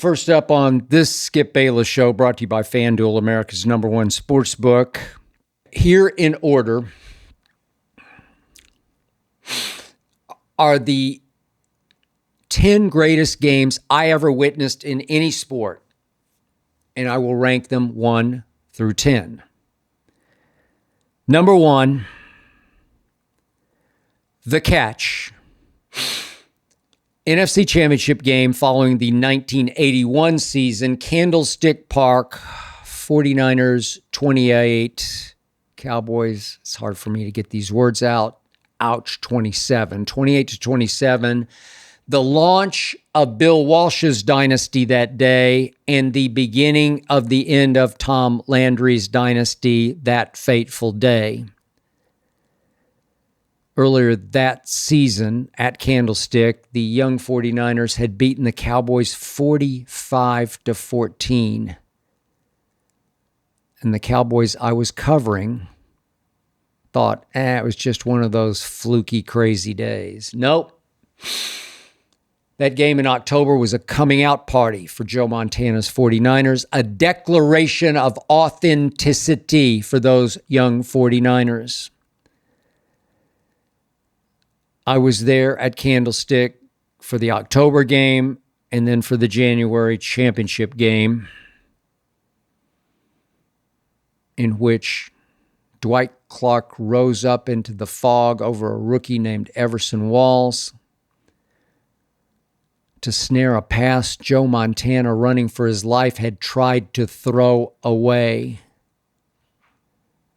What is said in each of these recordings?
First up on this Skip Bayless Show, brought to you by FanDuel, America's #1 sports book. Here in order are the 10 greatest games I ever witnessed in any sport, and I will rank them 1 through 10. Number 1, The Catch. NFC Championship game following the 1981 season, Candlestick Park, 49ers 28, Cowboys, it's hard for me to get these words out, ouch, 27, 28-27. The launch of Bill Walsh's dynasty that day and the beginning of the end of Tom Landry's dynasty that fateful day. Earlier that season at Candlestick, the young 49ers had beaten the Cowboys 45-14. And the Cowboys I was covering thought, it was just one of those fluky, crazy days. Nope. That game in October was a coming out party for Joe Montana's 49ers, a declaration of authenticity for those young 49ers. I was there at Candlestick for the October game and then for the January championship game, in which Dwight Clark rose up into the fog over a rookie named Everson Walls to snare a pass Joe Montana, running for his life, had tried to throw away.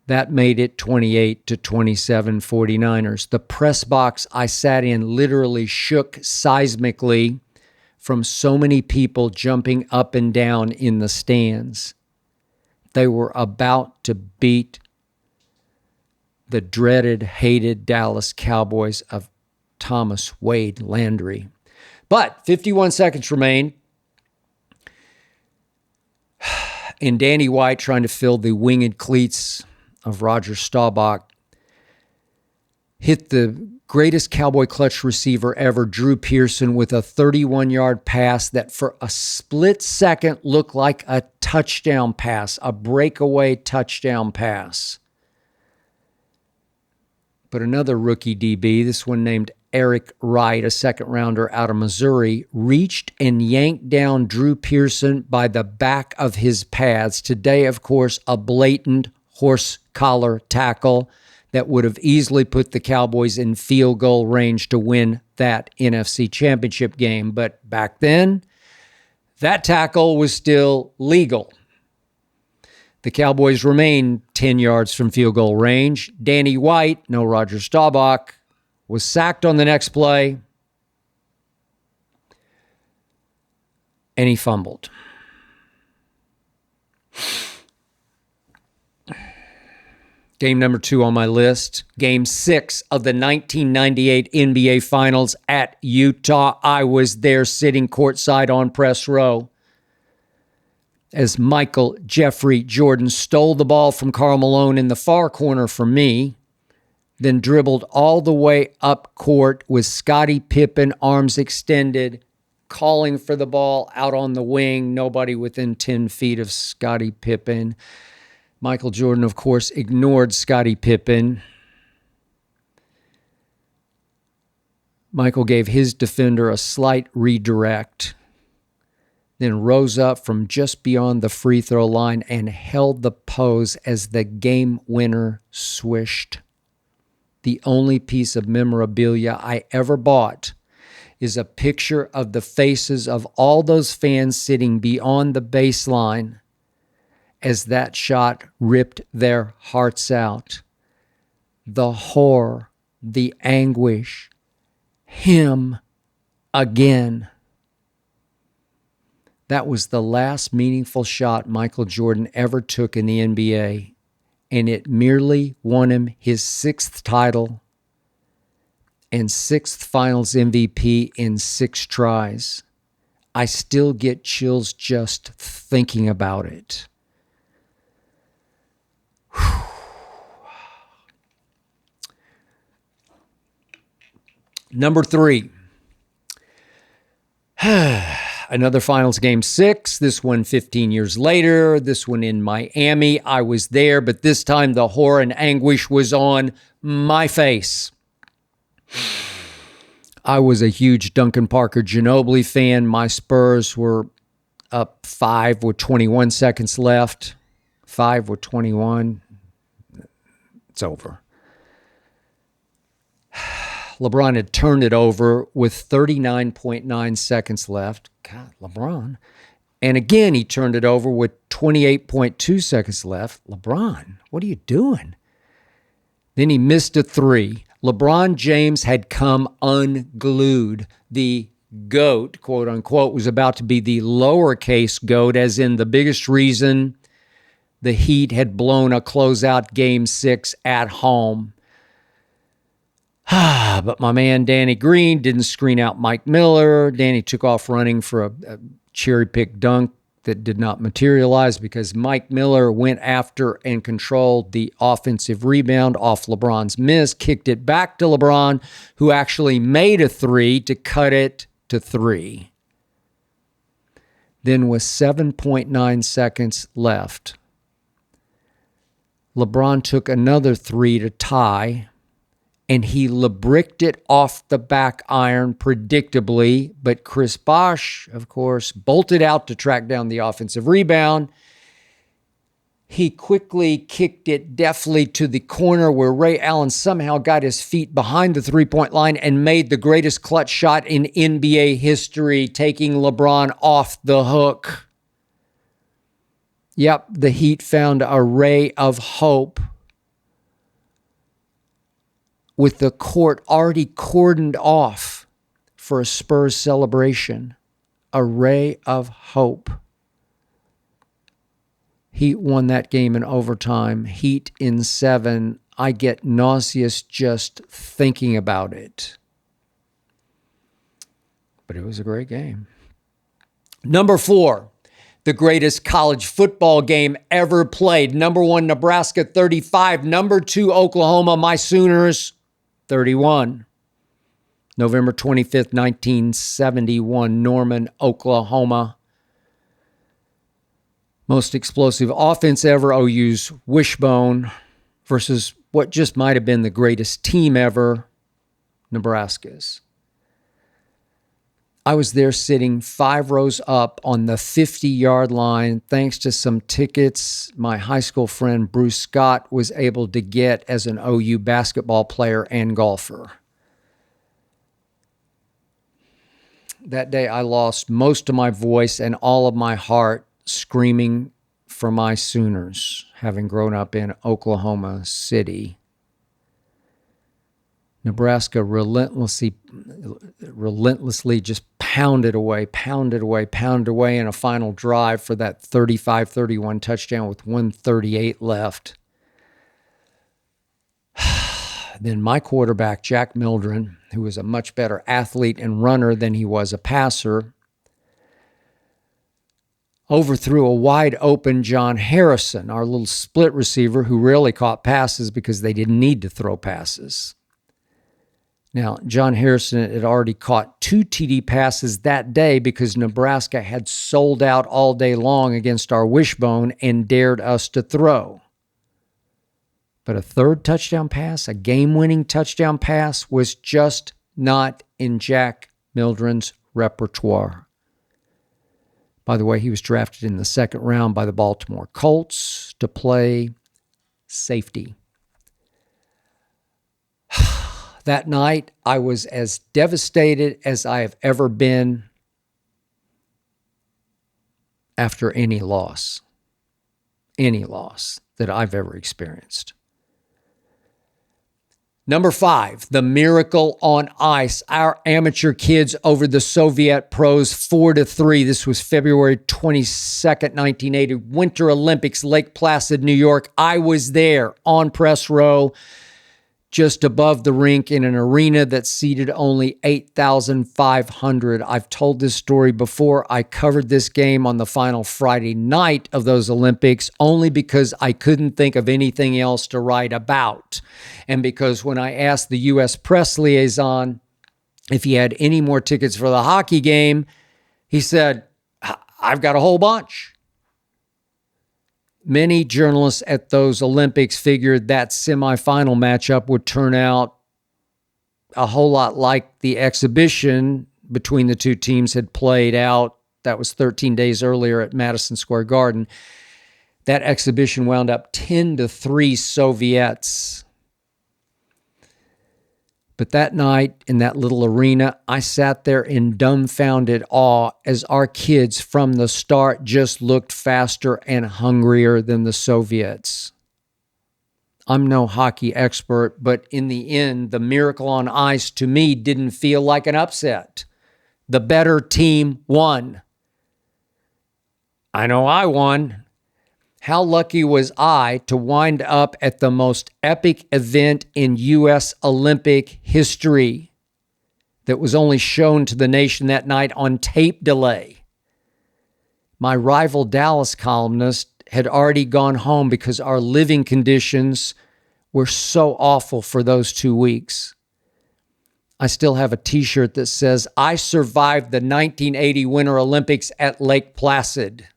That made it 28-27 49ers. The press box I sat in literally shook seismically from so many people jumping up and down in the stands. They were about to beat the dreaded, hated Dallas Cowboys of Thomas Wade Landry. But 51 seconds remain, and Danny White, trying to fill the winged cleats of Roger Staubach, hit the greatest Cowboy clutch receiver ever, Drew Pearson, with a 31-yard pass that for a split second looked like a touchdown pass, a breakaway touchdown pass. But another rookie DB, this one named Eric Wright, a second-rounder out of Missouri, reached and yanked down Drew Pearson by the back of his pads. Today, of course, a blatant horse collar tackle that would have easily put the Cowboys in field goal range to win that NFC Championship game. But back then, that tackle was still legal. The Cowboys remained 10 yards from field goal range. Danny White, no Roger Staubach, was sacked on the next play, and he fumbled. Game number 2 on my list, Game 6 of the 1998 NBA Finals at Utah. I was there sitting courtside on press row as Michael Jeffrey Jordan stole the ball from Karl Malone in the far corner for me, then dribbled all the way up court with Scottie Pippen, arms extended, calling for the ball out on the wing, nobody within 10 feet of Scottie Pippen. Michael Jordan, of course, ignored Scottie Pippen. Michael gave his defender a slight redirect, then rose up from just beyond the free throw line and held the pose as the game winner swished. The only piece of memorabilia I ever bought is a picture of the faces of all those fans sitting beyond the baseline as that shot ripped their hearts out. The horror, the anguish, him again. That was the last meaningful shot Michael Jordan ever took in the NBA, and it merely won him his 6th title and 6th Finals MVP in 6 tries. I still get chills just thinking about it. Number 3. Another finals game 6, this one 15 years later, this one in Miami. I was there, but this time the horror and anguish was on my face. I was a huge Duncan Parker Ginobili fan. My Spurs were up 5 with 21 seconds left. 5 with 21. It's over. LeBron had turned it over with 39.9 seconds left. God, LeBron. And again, he turned it over with 28.2 seconds left. LeBron, what are you doing? Then he missed a 3. LeBron James had come unglued. The GOAT, quote unquote, was about to be the lowercase GOAT, as in the biggest reason the Heat had blown a closeout Game 6 at home. But my man Danny Green didn't screen out Mike Miller. Danny took off running for a cherry-picked dunk that did not materialize because Mike Miller went after and controlled the offensive rebound off LeBron's miss, kicked it back to LeBron, who actually made a 3 to cut it to 3. Then with 7.9 seconds left, LeBron took another 3 to tie, and he LeBricked it off the back iron predictably, but Chris Bosh, of course, bolted out to track down the offensive rebound. He quickly kicked it deftly to the corner where Ray Allen somehow got his feet behind the three-point line and made the greatest clutch shot in NBA history, taking LeBron off the hook. Yep, the Heat found a ray of hope with the court already cordoned off for a Spurs celebration. A ray of hope. Heat won that game in overtime. Heat in 7. I get nauseous just thinking about it. But it was a great game. Number 4, the greatest college football game ever played. Number 1, Nebraska 35. Number 2, Oklahoma, my Sooners 31. November 25th, 1971, Norman, Oklahoma. Most explosive offense ever, OU's Wishbone, versus what just might have been the greatest team ever, Nebraska's. I was there sitting 5 rows up on the 50-yard line thanks to some tickets my high school friend Bruce Scott was able to get as an OU basketball player and golfer. That day I lost most of my voice and all of my heart screaming for my Sooners, having grown up in Oklahoma City. Nebraska relentlessly just pounded away in a final drive for that 35-31 touchdown with 1:38 left. Then my quarterback, Jack Mildren, who was a much better athlete and runner than he was a passer, overthrew a wide-open John Harrison, our little split receiver who rarely caught passes because they didn't need to throw passes. Now, John Harrison had already caught 2 TD passes that day because Nebraska had sold out all day long against our Wishbone and dared us to throw. But a third touchdown pass, a game-winning touchdown pass, was just not in Jack Mildren's repertoire. By the way, he was drafted in the 2nd round by the Baltimore Colts to play safety. That night, I was as devastated as I have ever been after any loss that I've ever experienced. Number 5, the miracle on ice. Our amateur kids over the Soviet pros 4-3. This was February 22nd, 1980, Winter Olympics, Lake Placid, New York. I was there on press row, just above the rink in an arena that seated only 8,500. I've told this story before. I covered this game on the final Friday night of those Olympics only because I couldn't think of anything else to write about. And because when I asked the U.S. press liaison if he had any more tickets for the hockey game, He said, I've got a whole bunch. Many journalists at those Olympics figured that semifinal matchup would turn out a whole lot like the exhibition between the two teams had played out. That was 13 days earlier at Madison Square Garden. That exhibition wound up 10-3 Soviets. But that night in that little arena, I sat there in dumbfounded awe as our kids from the start just looked faster and hungrier than the Soviets. I'm no hockey expert, but in the end, the miracle on ice to me didn't feel like an upset. The better team won. I know I won. How lucky was I to wind up at the most epic event in U.S. Olympic history that was only shown to the nation that night on tape delay. My rival Dallas columnist had already gone home because our living conditions were so awful for those 2 weeks. I still have a t-shirt that says, I survived the 1980 Winter Olympics at Lake Placid.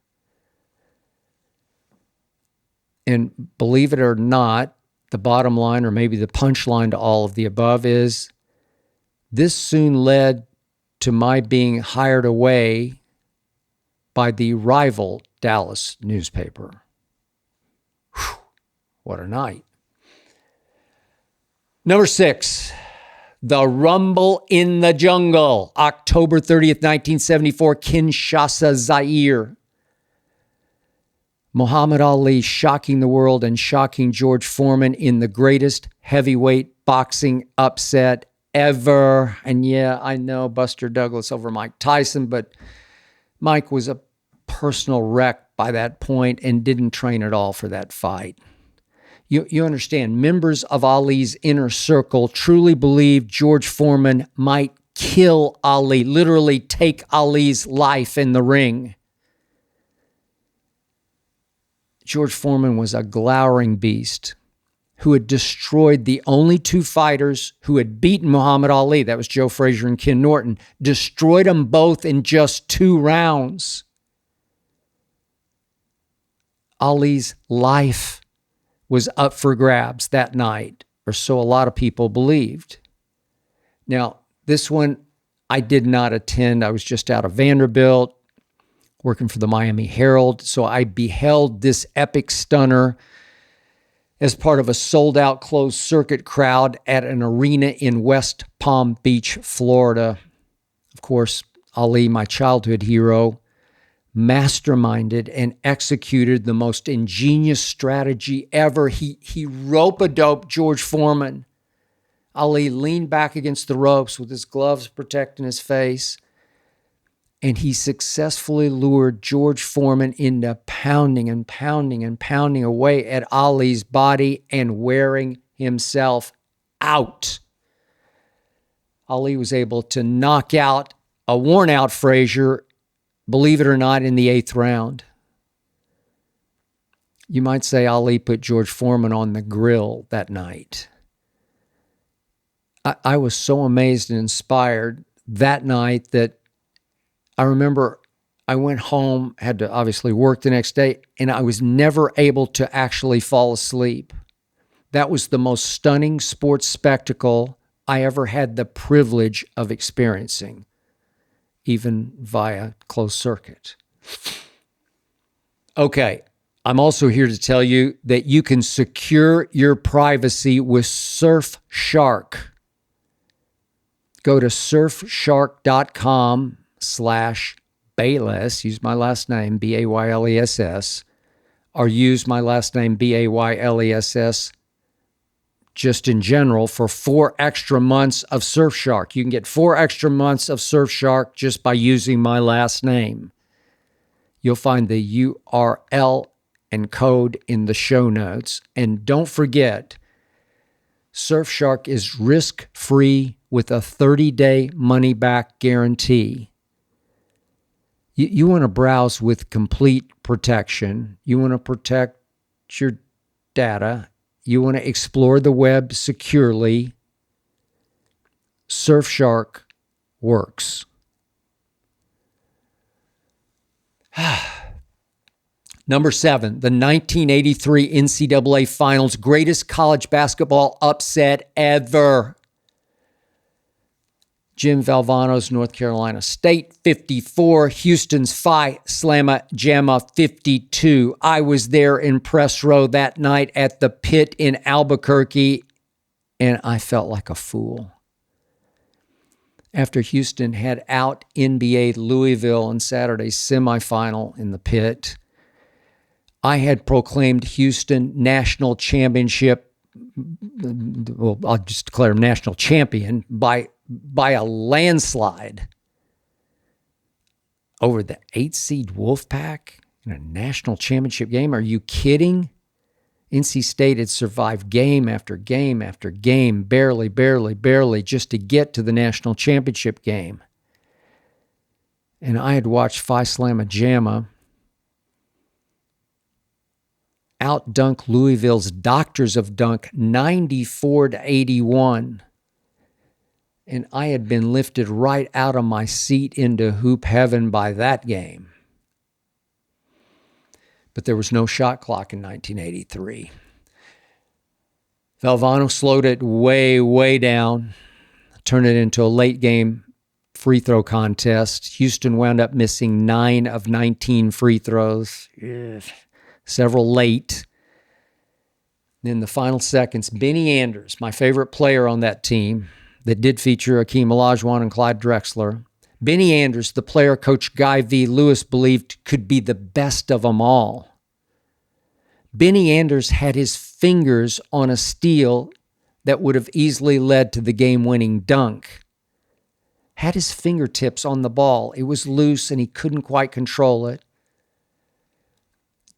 And believe it or not, the bottom line, or maybe the punchline to all of the above, is this soon led to my being hired away by the rival Dallas newspaper. Whew, what a night. Number 6, the Rumble in the Jungle, October 30th, 1974, Kinshasa, Zaire. Muhammad Ali shocking the world and shocking George Foreman in the greatest heavyweight boxing upset ever. And yeah, I know Buster Douglas over Mike Tyson, but Mike was a personal wreck by that point and didn't train at all for that fight. You understand, members of Ali's inner circle truly believed George Foreman might kill Ali, literally take Ali's life in the ring. George Foreman was a glowering beast who had destroyed the only two fighters who had beaten Muhammad Ali. That was Joe Frazier and Ken Norton. Destroyed them both in just 2 rounds. Ali's life was up for grabs that night, or so a lot of people believed. Now, this one I did not attend. I was just out of Vanderbilt, working for the Miami Herald. So I beheld this epic stunner as part of a sold-out closed circuit crowd at an arena in West Palm Beach, Florida. Of course, Ali, my childhood hero, masterminded and executed the most ingenious strategy ever. He rope-a-doped George Foreman. Ali leaned back against the ropes with his gloves protecting his face, and he successfully lured George Foreman into pounding and pounding and pounding away at Ali's body and wearing himself out. Ali was able to knock out a worn-out Frazier, believe it or not, in the 8th round. You might say Ali put George Foreman on the grill that night. I was so amazed and inspired that night that I remember I went home, had to obviously work the next day, and I was never able to actually fall asleep. That was the most stunning sports spectacle I ever had the privilege of experiencing, even via closed circuit. Okay, I'm also here to tell you that you can secure your privacy with Surfshark. Go to surfshark.com/Bayless, use my last name, Bayless, or use my last name, Bayless, just in general, for 4 extra months of Surfshark. You can get 4 extra months of Surfshark just by using my last name. You'll find the URL and code in the show notes. And don't forget, Surfshark is risk-free with a 30-day money-back guarantee. You want to browse with complete protection. You want to protect your data. You want to explore the web securely. Surfshark works. Number 7, the 1983 NCAA Finals, greatest college basketball upset ever. Jim Valvano's North Carolina State, 54. Houston's Phi Slamma Jamma, 52. I was there in press row that night at the Pit in Albuquerque, and I felt like a fool. After Houston had out NBA'd Louisville on Saturday's semifinal in the Pit, I had proclaimed Houston national championship. Well, I'll just declare him national champion by a landslide over the 8-seed Wolfpack in a national championship game. Are you kidding? NC State had survived game after game after game, barely, just to get to the national championship game. And I had watched Phi Slamma Jamma outdunk Louisville's Doctors of Dunk 94-81. And I had been lifted right out of my seat into hoop heaven by that game. But there was no shot clock in 1983. Valvano slowed it way down, turned it into a late game free throw contest. Houston wound up missing 9 of 19 free throws, several late. In the final seconds, Benny Anders, my favorite player on that team that did feature Akeem Olajuwon and Clyde Drexler, Benny Anders, the player Coach Guy V. Lewis believed could be the best of them all. Benny Anders had his fingers on a steal that would have easily led to the game-winning dunk. Had his fingertips on the ball. It was loose and he couldn't quite control it.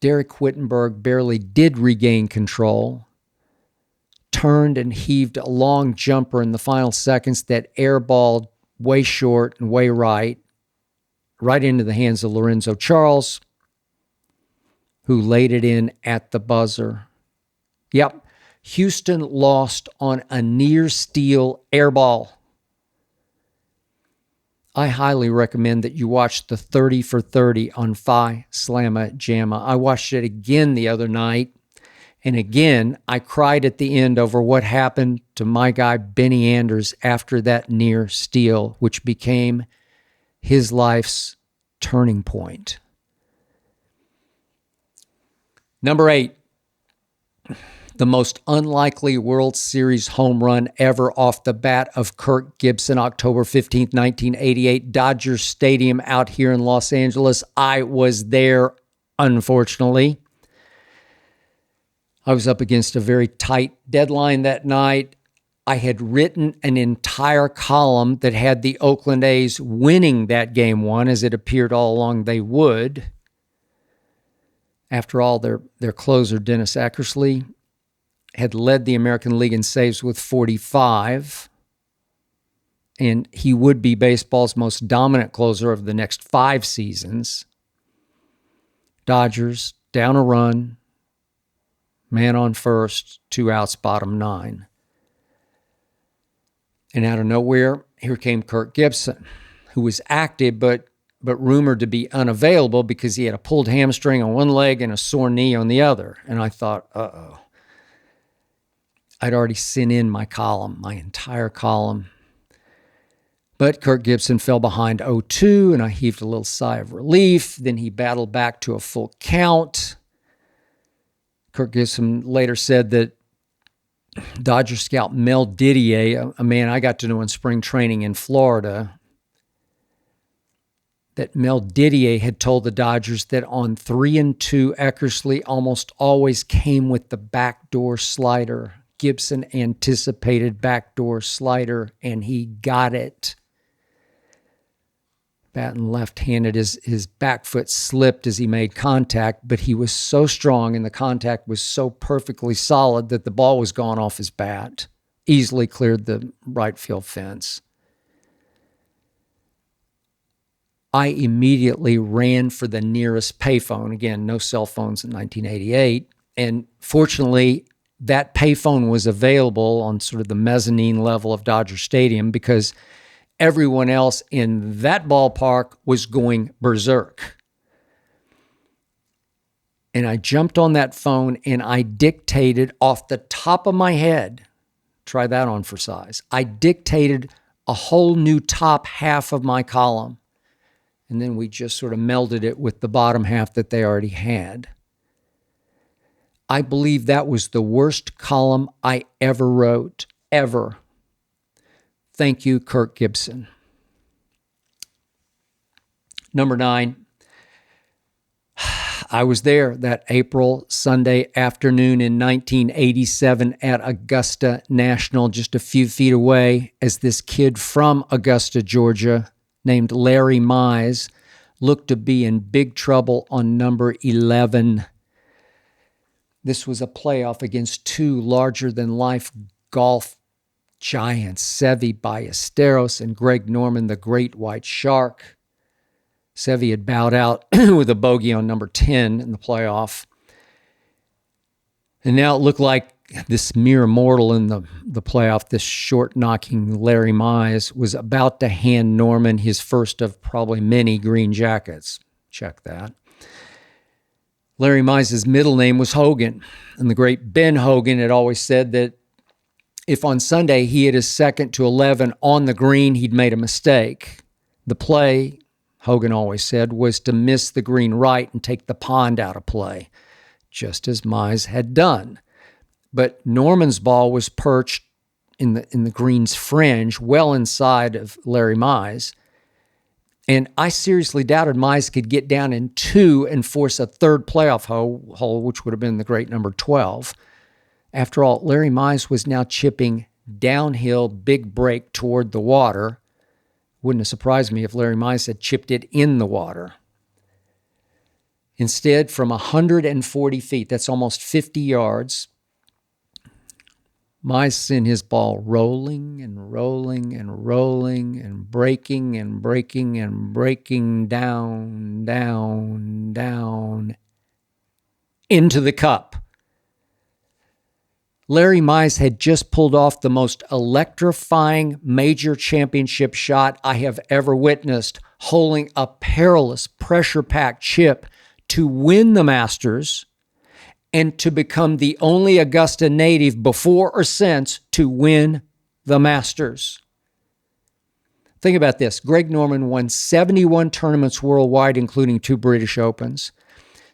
Derek Whittenburg barely did regain control, turned and heaved a long jumper in the final seconds that airballed way short and way right into the hands of Lorenzo Charles, who laid it in at the buzzer. Yep, Houston lost on a near-steal airball. I highly recommend that you watch the 30 for 30 on Phi Slamma Jamma. I watched it again the other night, and again, I cried at the end over what happened to my guy Benny Anders after that near steal, which became his life's turning point. Number 8, the most unlikely World Series home run ever off the bat of Kirk Gibson, October 15th, 1988, Dodger Stadium out here in Los Angeles. I was there, unfortunately. I was up against a very tight deadline that night. I had written an entire column that had the Oakland A's winning that game 1, as it appeared all along they would. After all, their closer, Dennis Eckersley, had led the American League in saves with 45, and he would be baseball's most dominant closer of the next 5 seasons. Dodgers, down a run, man on first, 2 outs, bottom 9. And out of nowhere, here came Kirk Gibson, who was active but rumored to be unavailable because he had a pulled hamstring on one leg and a sore knee on the other. And I thought, uh-oh. I'd already sent in my column, my entire column. But Kirk Gibson fell behind 0-2, and I heaved a little sigh of relief. Then he battled back to a full count. Kirk Gibson later said that Dodger scout Mel Didier, a man I got to know in spring training in Florida, that Mel Didier had told the Dodgers that on 3-2, Eckersley almost always came with the backdoor slider. Gibson anticipated backdoor slider, and he got it. Batting left-handed, his back foot slipped as he made contact, but he was so strong and the contact was so perfectly solid that the ball was gone off his bat. Easily cleared the right field fence. I immediately ran for the nearest payphone. Again, no cell phones in 1988. And fortunately, that payphone was available on sort of the mezzanine level of Dodger Stadium because everyone else in that ballpark was going berserk. And I jumped on that phone and I dictated off the top of my head. Try that on for size. I dictated a whole new top half of my column. And then we just sort of melded it with the bottom half that they already had. I believe that was the worst column I ever wrote, ever. Thank you, Kirk Gibson. Number 9. I was there that April Sunday afternoon in 1987 at Augusta National, just a few feet away, as this kid from Augusta, Georgia, named Larry Mize, looked to be in big trouble on number 11. This was a playoff against two larger-than-life golf giants, Seve Ballesteros and Greg Norman, the Great White Shark. Seve had bowed out with a bogey on number 10 in the playoff. And now it looked like this mere mortal in the playoff, this short-knocking Larry Mize, was about to hand Norman his first of probably many green jackets. Check that. Larry Mize's middle name was Hogan, and the great Ben Hogan had always said that if on Sunday he hit his second to 11 on the green, he'd made a mistake. The play, Hogan always said, was to miss the green right and take the pond out of play, just as Mize had done. But Norman's ball was perched in the green's fringe, well inside of Larry Mize. And I seriously doubted Mize could get down in 2 and force a third playoff hole, which would have been the great number 12. After all, Larry Mize was now chipping downhill, big break toward the water. Wouldn't have surprised me if Larry Mize had chipped it in the water. Instead, from 140 feet, that's almost 50 yards, Mize sent his ball rolling and rolling and rolling and breaking and breaking and breaking down, down, down into the cup. Larry Mize had just pulled off the most electrifying major championship shot I have ever witnessed, holding a perilous, pressure-packed chip to win the Masters and to become the only Augusta native before or since to win the Masters. Think about this. Greg Norman won 71 tournaments worldwide, including 2 British Opens.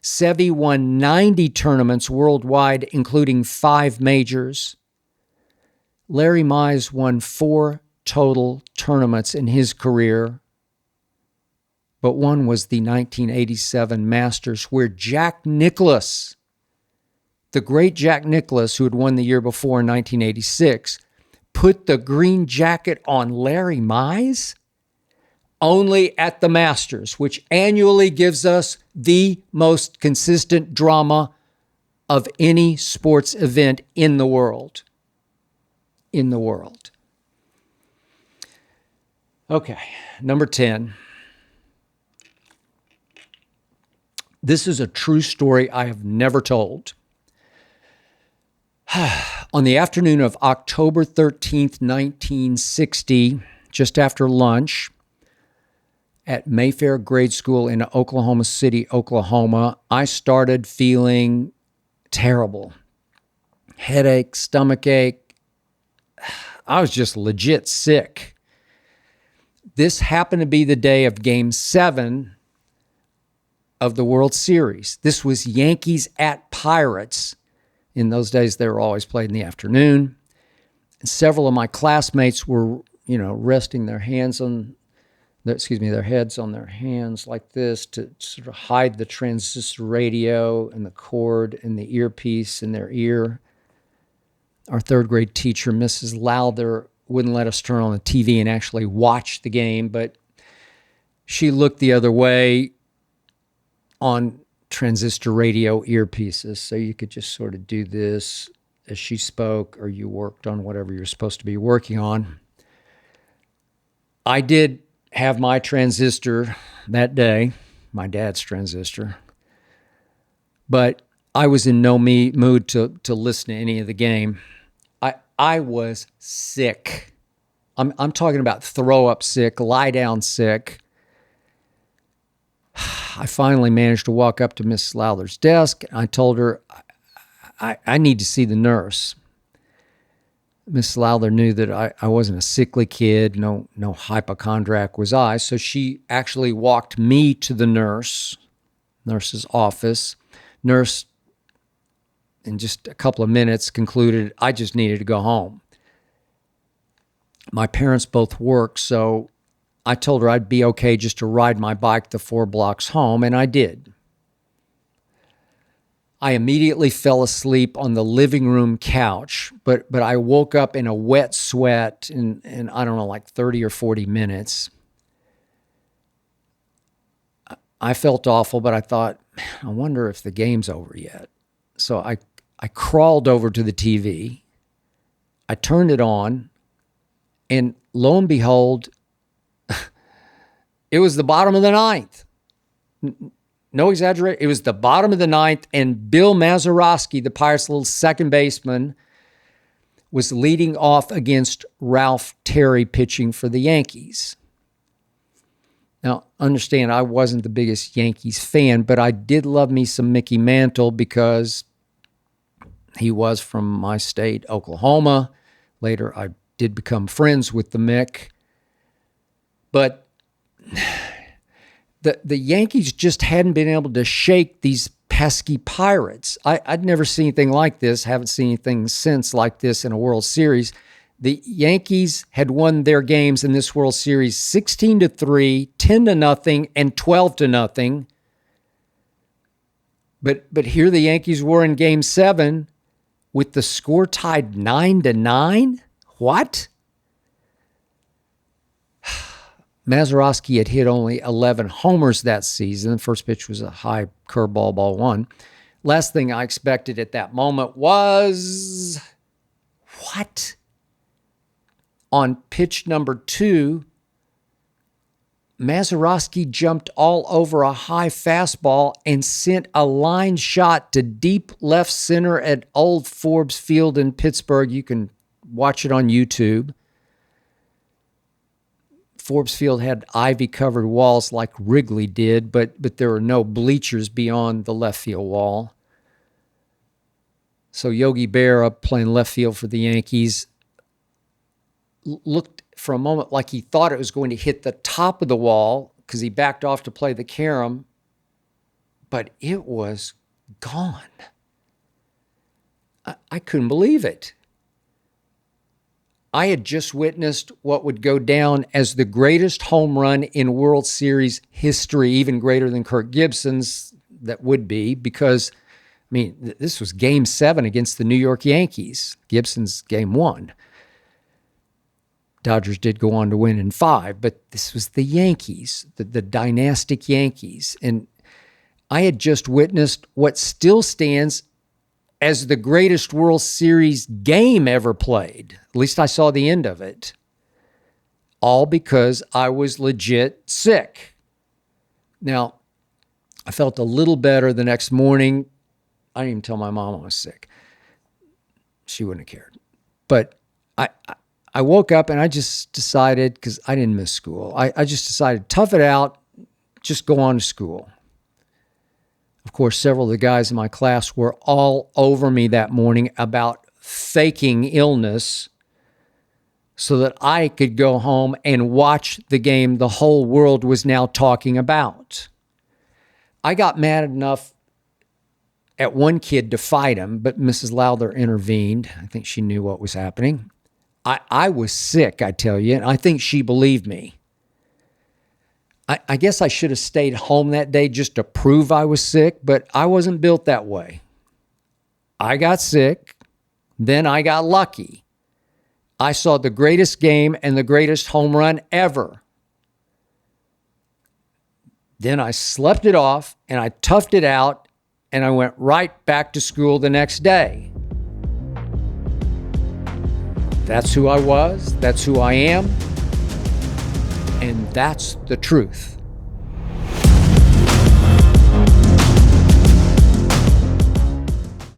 Seve won 90 tournaments worldwide, including 5 majors. Larry Mize won 4 total tournaments in his career, but one was the 1987 Masters, where Jack Nicklaus, the great Jack Nicklaus, who had won the year before in 1986, put the green jacket on Larry Mize only at the Masters, which annually gives us the most consistent drama of any sports event in the world. In the world. Okay, number 10. This is a true story I have never told. On the afternoon of October 13th, 1960, just after lunch, at Mayfair Grade School in Oklahoma City, Oklahoma, I started feeling terrible. Headache, stomachache. I was just legit sick. This happened to be the day of Game 7 of the World Series. This was Yankees at Pirates. In those days, they were always played in the afternoon. And several of my classmates were, resting their heads on their hands like this to sort of hide the transistor radio and the cord and the earpiece in their ear. Our third grade teacher, Mrs. Lowther, wouldn't let us turn on the TV and actually watch the game, but she looked the other way on transistor radio earpieces, so you could just sort of do this as she spoke, or you worked on whatever you're supposed to be working on. I did have my transistor that day, my dad's transistor, but I was in no mood to listen to any of the game. I was sick. I'm talking about throw up sick, lie down sick. I finally managed to walk up to Miss Lowther's desk. I told her, I need to see the nurse. Miss Lowther knew that I wasn't a sickly kid. No hypochondriac was I. So she actually walked me to the nurse's office. Nurse, in just a couple of minutes, concluded I just needed to go home. My parents both work, so I told her I'd be okay just to ride my bike the 4 blocks home, and I did. I immediately fell asleep on the living room couch, but I woke up in a wet sweat in I don't know, like 30 or 40 minutes. I felt awful, but I thought, I wonder if the game's over yet. So I crawled over to the TV. I turned it on, and lo and behold, it was the bottom of the ninth. No exaggeration. It was the bottom of the ninth, and Bill Mazeroski, the Pirates' little second baseman, was leading off against Ralph Terry pitching for the Yankees. Now, understand, I wasn't the biggest Yankees fan, but I did love me some Mickey Mantle because he was from my state, Oklahoma. Later, I did become friends with the Mick. But the Yankees just hadn't been able to shake these pesky Pirates. I'd never seen anything like this, haven't seen anything since like this in a World Series. The Yankees had won their games in this World Series 16-3, 10-0, and 12-0. But here the Yankees were in Game 7 with the score tied 9-9. What? Mazeroski had hit only 11 homers that season. The first pitch was a high curveball, ball one. Last thing I expected at that moment was, what? On pitch number 2, Mazeroski jumped all over a high fastball and sent a line shot to deep left center at Old Forbes Field in Pittsburgh. You can watch it on YouTube. Forbes Field had ivy-covered walls like Wrigley did, but there were no bleachers beyond the left field wall. So Yogi Berra, playing left field for the Yankees, looked for a moment like he thought it was going to hit the top of the wall because he backed off to play the carom, but it was gone. I couldn't believe it. I had just witnessed what would go down as the greatest home run in World Series history, even greater than Kirk Gibson's, that would be, because, I mean, this was Game 7 against the New York Yankees. Gibson's Game 1. Dodgers did go on to win in 5, but this was the Yankees, the dynastic Yankees. And I had just witnessed what still stands as the greatest World Series game ever played. At least I saw the end of it. All because I was legit sick. Now, I felt a little better the next morning. I didn't even tell my mom I was sick. She wouldn't have cared. But I woke up and I just decided, because I didn't miss school, I just decided, tough it out, just go on to school. Of course, several of the guys in my class were all over me that morning about faking illness so that I could go home and watch the game the whole world was now talking about. I got mad enough at one kid to fight him, but Mrs. Lowther intervened. I think she knew what was happening. I was sick, I tell you, and I think she believed me. I guess I should have stayed home that day just to prove I was sick, but I wasn't built that way. I got sick, then I got lucky. I saw the greatest game and the greatest home run ever. Then I slept it off and I toughed it out and I went right back to school the next day. That's who I was, that's who I am, and that's the truth.